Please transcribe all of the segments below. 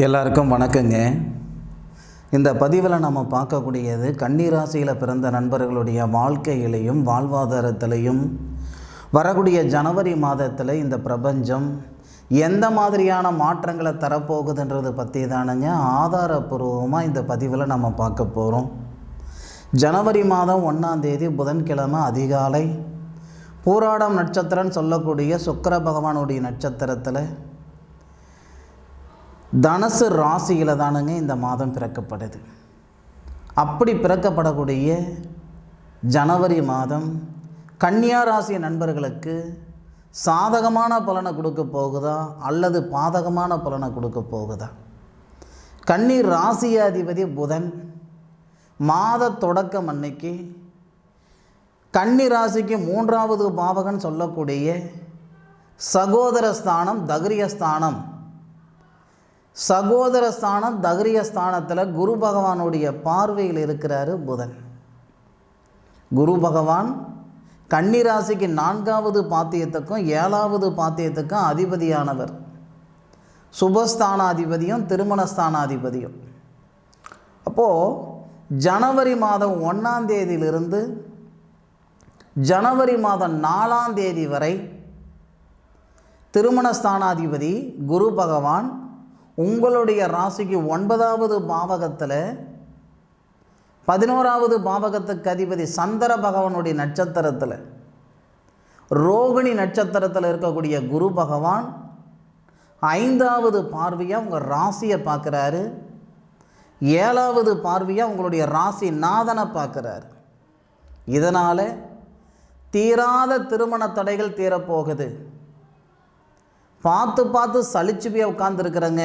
எல்லாருக்கும் வணக்கங்க. இந்த பதிவில் நம்ம பார்க்கக்கூடியது கன்னி ராசியில் பிறந்த நண்பர்களுடைய வாழ்க்கையிலையும் வாழ்வாதாரத்திலையும் வரக்கூடிய ஜனவரி மாதத்தில் இந்த பிரபஞ்சம் எந்த மாதிரியான மாற்றங்களை தரப்போகுதுன்றது பற்றி தானுங்க ஆதாரபூர்வமாக இந்த பதிவில் நம்ம பார்க்க போகிறோம். ஜனவரி மாதம் 1ஆம் தேதி புதன்கிழமை அதிகாலை பூராடம் நட்சத்திரம்னு சொல்லக்கூடிய சுக்கிர பகவானுடைய நட்சத்திரத்தில் தனுசு ராசியில் தானுங்க இந்த மாதம் பிறக்கப்படுது. அப்படி பிறக்கப்படக்கூடிய ஜனவரி மாதம் கன்னியா ராசி நண்பர்களுக்கு சாதகமான பலனை கொடுக்க போகுதா அல்லது பாதகமான பலனை கொடுக்க போகுதா? கன்னி ராசியாதிபதி புதன் மாத தொடக்கம் அன்னைக்கு கன்னி ராசிக்கு 3வது பாவகன் சொல்லக்கூடிய சகோதரஸ்தானம் தகிரியஸ்தானம் தகிரியஸ்தானத்தில் குரு பகவானுடைய பார்வையில் இருக்கிறாரு புதன். குரு பகவான் கன்னி ராசிக்கு 4வது பாத்தியத்துக்கும் 7வது பாத்தியத்துக்கும் அதிபதியானவர். சுபஸ்தானாதிபதியும் திருமணஸ்தானாதிபதியும். அப்போது ஜனவரி மாதம் 1ஆம் தேதியிலிருந்து ஜனவரி மாதம் 4ஆம் தேதி வரை திருமணஸ்தானாதிபதி குரு பகவான் உங்களுடைய ராசிக்கு 9வது பாவகத்தில் 11வது பாவகத்துக்கு அதிபதி சந்திர பகவானுடைய நட்சத்திரத்தில் ரோகிணி நட்சத்திரத்தில் இருக்கக்கூடிய குரு பகவான் 5வது பார்வையாக உங்கள் ராசியை பார்க்குறாரு. 7வது பார்வையாக உங்களுடைய ராசி நாதனை பார்க்குறாரு. இதனால் தீராத திருமண தடைகள் தீரப்போகுது. பார்த்து சலிச்சு போய் உட்காந்துருக்குறேங்க.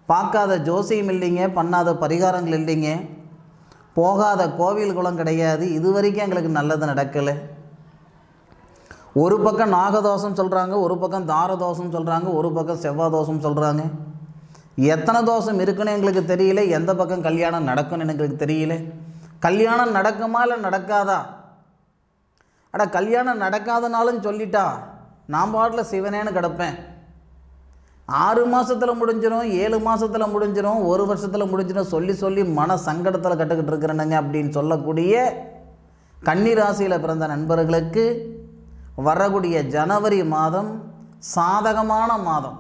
பார்க்காத ஜோசியம் இல்லைங்க, பண்ணாத பரிகாரங்கள் இல்லைங்க, போகாத கோவில் குளம் கிடையாது, இது வரைக்கும் எங்களுக்கு நல்லது நடக்கலை. ஒரு பக்கம் நாகதோஷம் சொல்கிறாங்க, ஒரு பக்கம் தாரதோஷம் சொல்கிறாங்க, ஒரு பக்கம் செவ்வாய் தோஷம் சொல்கிறாங்க. எத்தனை தோஷம் இருக்குன்னு எங்களுக்கு தெரியல. எந்த பக்கம் கல்யாணம் நடக்குன்னு எங்களுக்கு தெரியல. கல்யாணம் நடக்குமா இல்லை நடக்காதா? கல்யாணம் நடக்காதனாலும் சொல்லிட்டா நான் பாட்டில் சிவனேன்னு கிடப்பேன். 6 மாதத்தில் முடிஞ்சிடும், 7 மாதத்தில் முடிஞ்சிடும், 1 வருஷத்தில் முடிஞ்சிடும் சொல்லி மன சங்கடத்தில் கட்டுக்கிட்டு இருக்கிறேனுங்க அப்படின்னு சொல்லக்கூடிய கன்னி ராசியில் பிறந்த நண்பர்களுக்கு வரக்கூடிய ஜனவரி மாதம் சாதகமான மாதம்.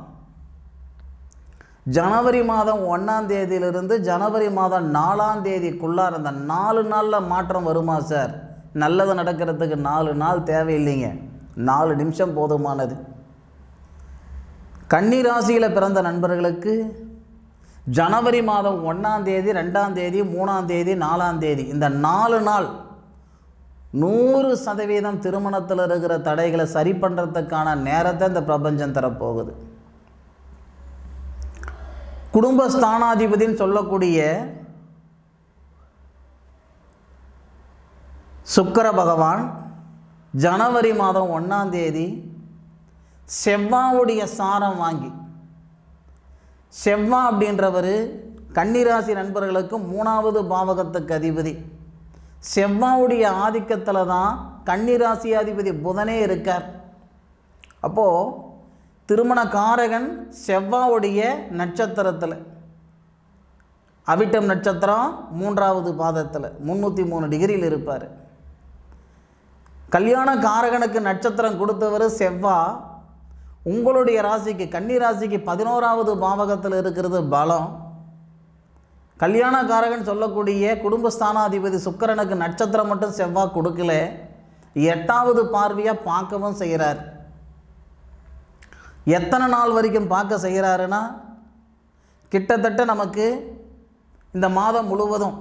ஜனவரி மாதம் 1ஆம் தேதியிலிருந்து ஜனவரி மாதம் 4ஆம் தேதிக்குள்ளார அந்த 4 நாளில் மாற்றம் வருமா சார்? நல்லது நடக்கிறதுக்கு 4 நாள் தேவையில்லைங்க, 4 நிமிஷம் போதுமானது. கன்னி ராசியில் பிறந்த நண்பர்களுக்கு ஜனவரி மாதம் 1ஆம் தேதி 2ஆம் தேதி 3ஆம் தேதி 4ஆம் தேதி இந்த 4 நாள் 100% திருமணத்தில் இருக்கிற தடைகளை சரி பண்ணுறதுக்கான நேரத்தை இந்த பிரபஞ்சம் தரப்போகுது. குடும்பஸ்தானாதிபதினு சொல்லக்கூடிய சுக்கிர பகவான் ஜனவரி மாதம் 1ஆம் தேதி செவ்வாவுடைய சாரம் வாங்கி, செவ்வாய் அப்படின்றவர் கன்னிராசி நண்பர்களுக்கு 3வது பாவகத்துக்கு அதிபதி. செவ்வாவுடைய ஆதிக்கத்தில் தான் கன்னிராசி அதிபதி புதனே இருக்கார். அப்போது திருமண காரகன் செவ்வாவுடைய நட்சத்திரத்தில் அவிட்டம் நட்சத்திரம் 3வது பாதத்தில் 303 டிகிரியில் இருப்பார். கல்யாண காரகனுக்கு நட்சத்திரம் கொடுத்தவர் செவ்வாய். உங்களுடைய ராசிக்கு கன்னி ராசிக்கு 11வது பாவகத்தில் இருக்கிறது பலம். கல்யாண காரகன் சொல்லக்கூடிய குடும்பஸ்தானாதிபதி சுக்கிரனுக்கு நட்சத்திரம் மட்டும் செவ்வாய் கொடுக்கல, 8வது பார்வையாக பார்க்கவும் செய்கிறார். எத்தனை நாள் வரைக்கும் பார்க்க செய்கிறாருன்னா கிட்டத்தட்ட நமக்கு இந்த மாதம் முழுவதும்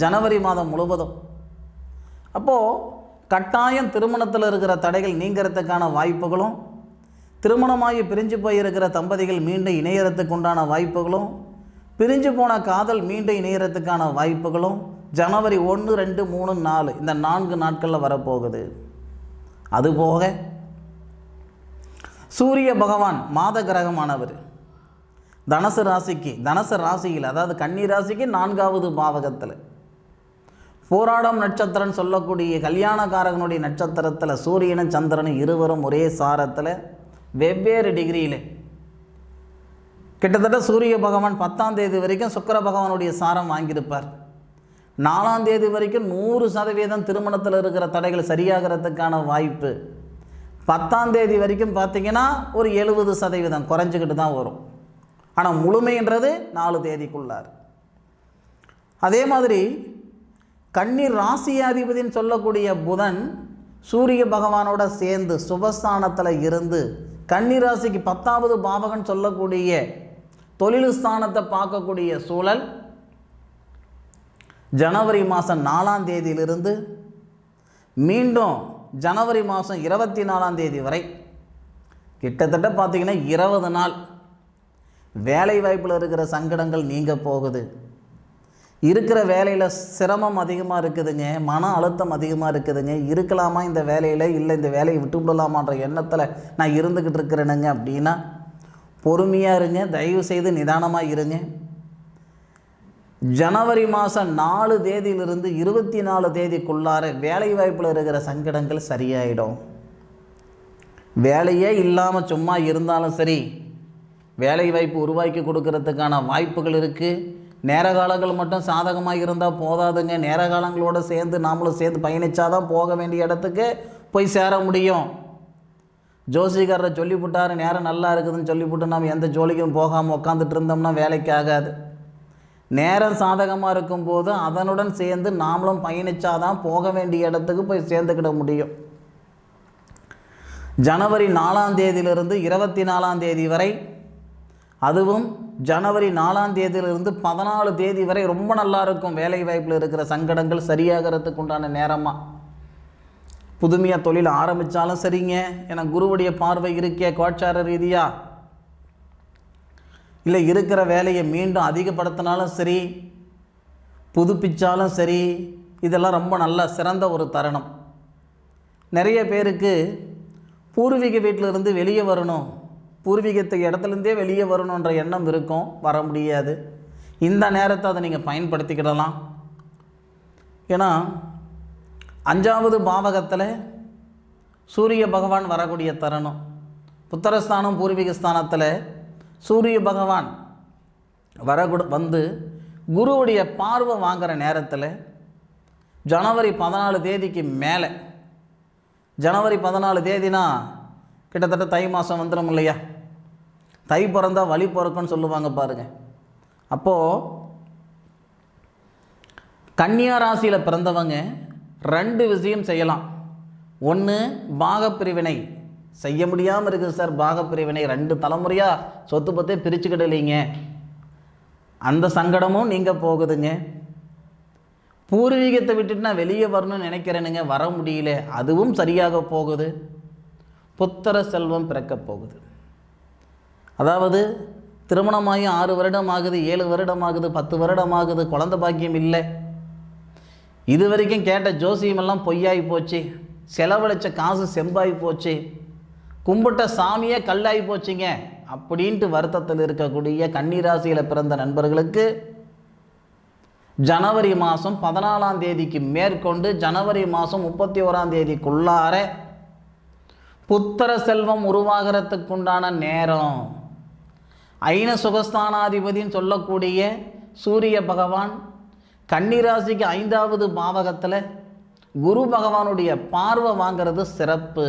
ஜனவரி மாதம் முழுவதும். அப்போது கட்டாயம் திருமணத்தில் இருக்கிற தடைகள் நீங்கிறதுக்கான வாய்ப்புகளும், திருமணமாகி பிரிஞ்சு போயிருக்கிற தம்பதிகள் மீண்டும் இணையறதுக்கு உண்டான வாய்ப்புகளும், பிரிஞ்சு போன காதல் மீண்டும் இணையறதுக்கான வாய்ப்புகளும் ஜனவரி 1, 2, 3, 4 இந்த 4 நாட்களில் வரப்போகுது. அதுபோக சூரிய பகவான் மாத கிரகமானவர் தனுசு ராசியில் அதாவது கன்னி ராசிக்கு 4வது பாவகத்தில் போராடம் நட்சத்திரம் சொல்லக்கூடிய கல்யாணக்காரகனுடைய நட்சத்திரத்தில் சூரியனும் சந்திரனும் இருவரும் ஒரே சாரத்தில் வெவ்வேறு டிகிரியில் கிட்டத்தட்ட சூரிய பகவான் 10ஆம் தேதி வரைக்கும் சுக்கிர பகவானுடைய சாரம் வாங்கியிருப்பார். 4ஆம் தேதி வரைக்கும் 100% திருமணத்தில் இருக்கிற தடைகள் சரியாகிறதுக்கான வாய்ப்பு. 10ஆம் தேதி வரைக்கும் பார்த்திங்கன்னா ஒரு 70% குறைஞ்சிக்கிட்டு தான் வரும். ஆனால் முழுமைன்றது 4 தேதிக்குள்ளார். அதே மாதிரி கன்னி ராசியாதிபதின்னு சொல்லக்கூடிய புதன் சூரிய பகவானோட சேர்ந்து சுபஸ்தானத்தில் இருந்து கன்னி ராசிக்கு 10வது பாவகன் சொல்லக்கூடிய தொழில் ஸ்தானத்தை பார்க்கக்கூடிய சூழல் ஜனவரி மாதம் 4ஆம் தேதியிலிருந்து மீண்டும் ஜனவரி மாதம் 24ஆம் தேதி வரை கிட்டத்தட்ட பார்த்திங்கன்னா 20 நாள் வேலை வாய்ப்பில் இருக்கிற சங்கடங்கள் நீங்க போகுது. இருக்கிற வேலையில் சிரமம் அதிகமாக இருக்குதுங்க, மன அழுத்தம் அதிகமாக இருக்குதுங்க, இருக்கலாமா இந்த வேலையில், இல்லை இந்த வேலையை விட்டு விடலாமான்ற எண்ணத்தில் நான் இருந்துக்கிட்டு இருக்கிறேனுங்க அப்படின்னா பொறுமையாக இருங்க, தயவு செய்து நிதானமாக இருங்க. ஜனவரி மாதம் 4 தேதியிலிருந்து 24 தேதிக்குள்ளார வேலை வாய்ப்பில் இருக்கிற சங்கடங்கள் சரியாயிடும். வேலையே இல்லாமல் சும்மா இருந்தாலும் சரி, வேலை வாய்ப்பு உருவாக்கி கொடுக்கறதுக்கான வாய்ப்புகள் இருக்குது. நேர காலங்கள் மட்டும் சாதகமாக இருந்தால் போதாதுங்க, நேர காலங்களோடு சேர்ந்து நாமளும் சேர்ந்து பயணித்தாதான் போக வேண்டிய இடத்துக்கு போய் சேர முடியும். ஜோசிகாரரை சொல்லிவிட்டார் நேரம் நல்லா இருக்குதுன்னு சொல்லிவிட்டு நாம் எந்த ஜோலிக்கும் போகாமல் உட்காந்துட்டு இருந்தோம்னா வேலைக்கு ஆகாது. நேரம் சாதகமாக இருக்கும்போது அதனுடன் சேர்ந்து நாமளும் பயணித்தாதான் போக வேண்டிய இடத்துக்கு போய் சேர்ந்துக்கிட முடியும். ஜனவரி 4ஆம் தேதியிலிருந்து 24ஆம் தேதி வரை, அதுவும் ஜனவரி 4ஆம் தேதியிலிருந்து 14 தேதி வரை ரொம்ப நல்லா இருக்கும். வேலை வாய்ப்பில் இருக்கிற சங்கடங்கள் சரியாகிறதுக்கு உண்டான நேரமாக புதுமையாக தொழில் ஆரம்பித்தாலும் சரிங்க, ஏன்னா குருவுடைய பார்வை இருக்கே கோச்சார ரீதியாக, இல்லை இருக்கிற வேலையை மீண்டும் அதிகப்படுத்தினாலும் சரி, புதுப்பித்தாலும் சரி, இதெல்லாம் ரொம்ப நல்ல சிறந்த ஒரு தருணம். நிறைய பேருக்கு பூர்வீக வீட்டிலிருந்து வெளியே வரணும், பூர்வீகத்துக்கு இடத்துலேருந்தே வெளியே வரணுன்ற எண்ணம் இருக்கும், வர முடியாது. இந்த நேரத்தை அதை நீங்கள் பயன்படுத்திக்கிடலாம். ஏன்னா 5வது பாவகத்தில் சூரிய பகவான் வரக்கூடிய தருணம். புத்திரஸ்தானம் பூர்வீக ஸ்தானத்தில் சூரிய பகவான் வந்து குருவுடைய பார்வை வாங்குகிற நேரத்தில் ஜனவரி 14 தேதிக்கு மேலே, ஜனவரி 14 தேதினா கிட்டத்தட்ட தை மாதம் வந்துடும் இல்லையா, தை பிறந்தால் வழி பிறக்குன்னு சொல்லுவாங்க பாருங்கள். அப்போது கன்னியா ராசியில் பிறந்தவங்க 2 விஷயம் செய்யலாம். ஒன்று, பாகப்பிரிவினை செய்ய முடியாமல் இருக்குது சார், பாகப்பிரிவினை 2 தலைமுறையாக சொத்து பற்றே பிரிச்சுக்கிடலைங்க, அந்த சங்கடமும் நீங்கள் போகுதுங்க. பூர்வீகத்தை விட்டுட்டு நான் வெளியே வரணும்னு நினைக்கிறேனுங்க, வர முடியல, அதுவும் சரியாக போகுது. புத்திர செல்வம் பிறக்க போகுது. அதாவது திருமணமாகி 6 வருடம் ஆகுது, 7 வருடம் ஆகுது, 10 வருடம் ஆகுது, குழந்தை பாக்கியம் இல்லை, இது வரைக்கும் கேட்ட ஜோசியமெல்லாம் பொய்யாகி போச்சு, செலவழித்த காசு செம்பாகி போச்சு, கும்பிட்ட சாமியே கல்லாகி போச்சுங்க அப்படின்ட்டு வருத்தத்தில் இருக்கக்கூடிய கன்னிராசியில் பிறந்த நண்பர்களுக்கு ஜனவரி மாதம் 14ஆம் தேதிக்கு மேற்கொண்டு ஜனவரி மாதம் 31ஆம் தேதிக்குள்ளார புத்திர செல்வம் உருவாகிறதுக்குண்டான நேரம். ஐன சுகஸ்தானாதிபதின்னு சொல்லக்கூடிய சூரிய பகவான் கன்னிராசிக்கு 5வது பாவகத்தில் குரு பகவானுடைய பார்வை வாங்கிறது சிறப்பு.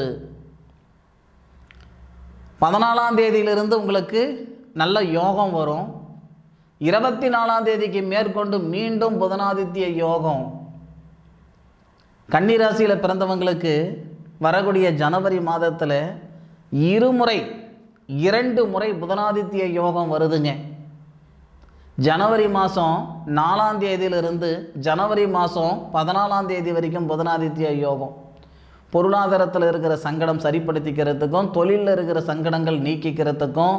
14ஆம் தேதியிலிருந்து உங்களுக்கு நல்ல யோகம் வரும். 24ஆம் தேதிக்கு மேற்கொண்டு மீண்டும் புதனாதித்ய யோகம். கன்னிராசியில் பிறந்தவங்களுக்கு வரக்கூடிய ஜனவரி மாதத்தில் 2 முறை புதனாதித்ய யோகம் வருதுங்க. ஜனவரி மாதம் 4ஆம் தேதியிலிருந்து ஜனவரி மாதம் 14ஆம் தேதி வரைக்கும் புதனாதித்ய யோகம். பொருளாதாரத்தில் இருக்கிற சங்கடம் சரிப்படுத்திக்கிறதுக்கும், தொழிலில் இருக்கிற சங்கடங்கள் நீக்கிக்கிறதுக்கும்,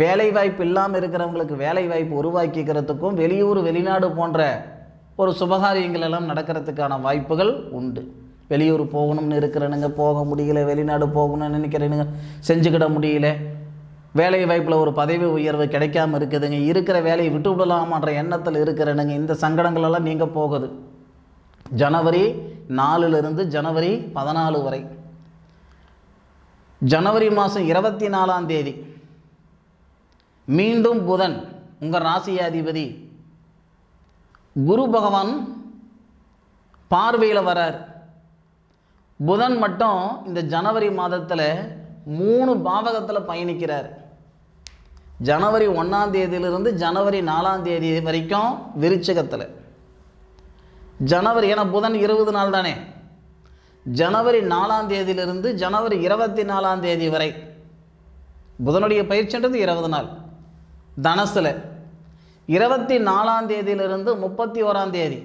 வேலைவாய்ப்பு இல்லாமல் இருக்கிறவங்களுக்கு வேலைவாய்ப்பு உருவாக்கிக்கிறதுக்கும், வெளியூர் வெளிநாடு போன்ற ஒரு சுபகாரியங்கள் எல்லாம் நடக்கிறதுக்கான வாய்ப்புகள் உண்டு. வெளியூர் போகணும்னு இருக்கிறனுங்க, போக முடியல, வெளிநாடு போகணும்னு நினைக்கிறேனுங்க, செஞ்சுக்கிட முடியல, வேலை வாய்ப்பில் ஒரு பதவி உயர்வு கிடைக்காமல் இருக்குதுங்க, இருக்கிற வேலையை விட்டு விடலாமான்ற எண்ணத்தில் இருக்கிறனுங்க, இந்த சங்கடங்களெல்லாம் நீங்கள் போகுது. ஜனவரி 4லிருந்து ஜனவரி 14 வரை. ஜனவரி மாதம் 24ஆம் தேதி மீண்டும் புதன் உங்கள் ராசியாதிபதி குரு பகவான் பார்வையில் வரார். புதன் மட்டும் இந்த ஜனவரி மாதத்தில் 3 பாவகத்தில் பயணிக்கிறார். ஜனவரி 1ஆம் தேதியிலிருந்து ஜனவரி 4ஆம் தேதி வரைக்கும் விருச்சிகத்தில். ஜனவரி, ஏன்னா புதன் 20 நாள் தானே, ஜனவரி 4ஆம் தேதியிலிருந்து ஜனவரி 24ஆம் தேதி வரை புதனுடைய பயிற்சின்றது 20 நாள். தனசில் 24ஆம் தேதியிலிருந்து 31ஆம் தேதி,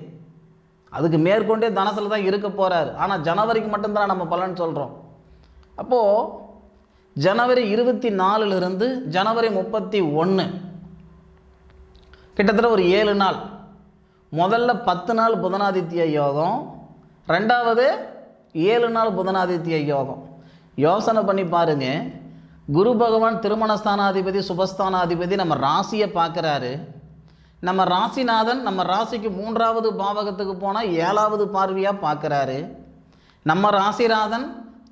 அதுக்கு மேற்கொண்டே தனசில் தான் இருக்க போகிறார். ஆனால் ஜனவரிக்கு மட்டும்தான் நம்ம பலன் சொல்கிறோம். அப்போது ஜனவரி 24லிருந்து ஜனவரி 31 கிட்டத்தட்ட ஒரு 7 நாள். முதல்ல 10 நாள் புதனாதித்ய யோகம், ரெண்டாவது 7 நாள் புதனாதித்ய யோகம். யோசனை பண்ணி பாருங்க, குரு பகவான் திருமணஸ்தானாதிபதி சுபஸ்தானாதிபதி நம்ம ராசியை பார்க்குறாரு. நம்ம ராசிநாதன் நம்ம ராசிக்கு 3ஆவது பாவகத்துக்கு போனால் 7ஆவது பார்வையாக பார்க்குறாரு. நம்ம ராசிநாதன்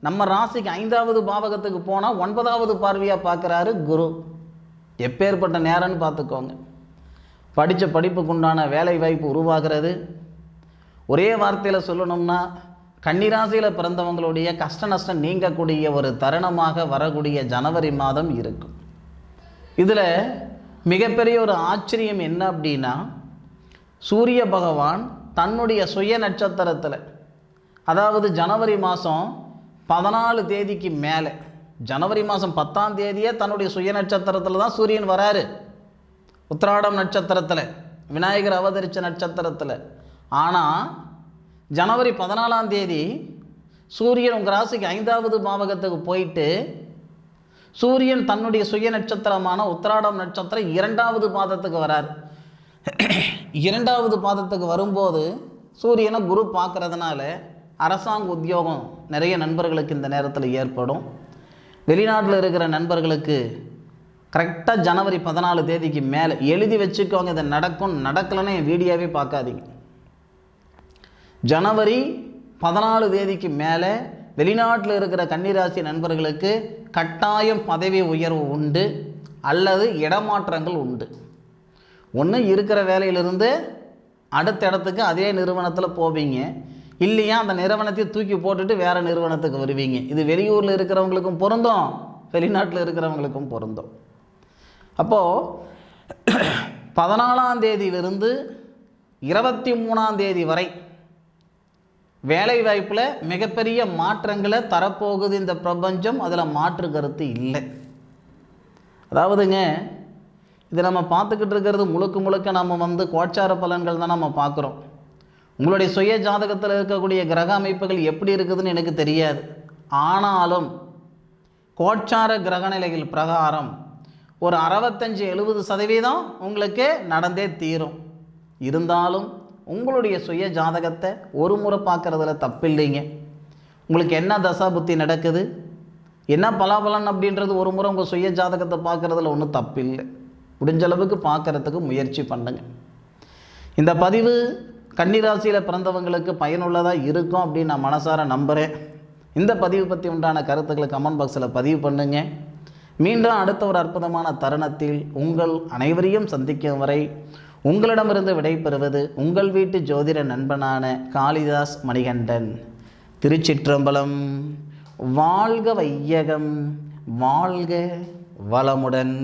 நம்ம ராசிக்கு 5ஆவது பாவகத்துக்கு போனால் 9ஆவது பார்வையாக பார்க்குறாரு குரு. எப்பேற்பட்ட நேரம்னு பார்த்துக்கோங்க. படித்த படிப்புக்குண்டான வேலை வாய்ப்பு உருவாகிறது. ஒரே வார்த்தையில் சொல்லணும்னா கன்னிராசியில் பிறந்தவங்களுடைய கஷ்ட நஷ்டம் நீங்கக்கூடிய ஒரு தருணமாக வரக்கூடிய ஜனவரி மாதம் இருக்கும். இதில் மிகப்பெரிய ஒரு ஆச்சரியம் என்ன அப்படின்னா, சூரிய பகவான் தன்னுடைய சுய நட்சத்திரத்தில், அதாவது ஜனவரி மாதம் 14 தேதிக்கு மேலே, ஜனவரி மாதம் 10ஆம் தேதியே தன்னுடைய சுய நட்சத்திரத்தில் தான் சூரியன் வராரு. உத்திராடம் நட்சத்திரத்தில், விநாயகர் அவதரித்த நட்சத்திரத்தில். ஆனால் ஜனவரி 14ஆம் தேதி சூரியன் உங்கள் ராசிக்கு 5ஆவது பாவகத்துக்கு போயிட்டு, சூரியன் தன்னுடைய சுய நட்சத்திரமான உத்திராடம் நட்சத்திரம் 2ஆவது பாதத்துக்கு வரார். 2ஆவது பாதத்துக்கு வரும்போது சூரியனை குரு பார்க்கறதுனால அரசாங்க உத்தியோகம் நிறைய நண்பர்களுக்கு இந்த நேரத்தில் ஏற்படும். வெளிநாட்டில் இருக்கிற நண்பர்களுக்கு கரெக்டாக ஜனவரி 14 தேதிக்கு மேலே எழுதி வச்சுக்கோங்க, இதை நடக்கும். நடக்கலைன்னா என் வீடியோவே பார்க்காதீங்க. ஜனவரி 14 தேதிக்கு மேலே வெளிநாட்டில் இருக்கிற கன்னிராசி நண்பர்களுக்கு கட்டாயம் பதவி உயர்வு உண்டு அல்லது இடமாற்றங்கள் உண்டு. ஒன்று இருக்கிற வேலையிலிருந்து அடுத்த இடத்துக்கு அதே நிறுவனத்தில் போவீங்க, இல்லையா அந்த நிறுவனத்தை தூக்கி போட்டுட்டு வேறு நிறுவனத்துக்கு வருவீங்க. இது வெளியூரில் இருக்கிறவங்களுக்கும் பொருந்தும், வெளிநாட்டில் இருக்கிறவங்களுக்கும் பொருந்தும். அப்போது 14ஆம் தேதியிலிருந்து 23ஆம் தேதி வரை வேலை வாய்ப்பில் மிகப்பெரிய மாற்றங்களை தரப்போகுது இந்த பிரபஞ்சம். அதில் மாற்று கருத்து இல்லை. அதாவதுங்க, இது நம்ம பார்த்துக்கிட்டு இருக்கிறது முழுக்க நம்ம கோச்சார பலன்கள் தான் நம்ம பார்க்குறோம். உங்களுடைய சுய ஜாதகத்தில் இருக்கக்கூடிய கிரக அமைப்புகள் எப்படி இருக்குதுன்னு எனக்கு தெரியாது. ஆனாலும் கோச்சார கிரகநிலைகள் பிரகாரம் ஒரு 65-70% உங்களுக்கு நடந்தே தீரும். இருந்தாலும் உங்களுடைய சுய ஜாதகத்தை ஒரு முறை பார்க்குறதுல தப்பில்லைங்க. உங்களுக்கு என்ன தசா புத்தி நடக்குது, என்ன பலாபலன் அப்படின்றது ஒரு முறை உங்கள் சுய ஜாதகத்தை பார்க்குறதுல ஒன்றும் தப்பில்லை. முடிஞ்ச அளவுக்கு பார்க்குறதுக்கு முயற்சி பண்ணுங்க. இந்த பதிவு கன்னிராசியில் பிறந்தவங்களுக்கு பயனுள்ளதாக இருக்கும் அப்படின்னு நான் மனசார நம்புகிறேன். இந்த பதிவு பற்றி உண்டான கருத்துக்களை கமெண்ட் பாக்ஸில் பதிவு பண்ணுங்க. மீண்டும் அடுத்த ஒரு அற்புதமான தருணத்தில் உங்கள் அனைவரையும் சந்திக்கும் வரை உங்களிடமிருந்து விடைபெறுவது உங்கள் வீட்டு ஜோதிட நண்பனான காளிதாஸ் மணிகண்டன். திருச்சிற்றம்பலம். வாழ்க வையகம், வாழ்க வளமுடன்.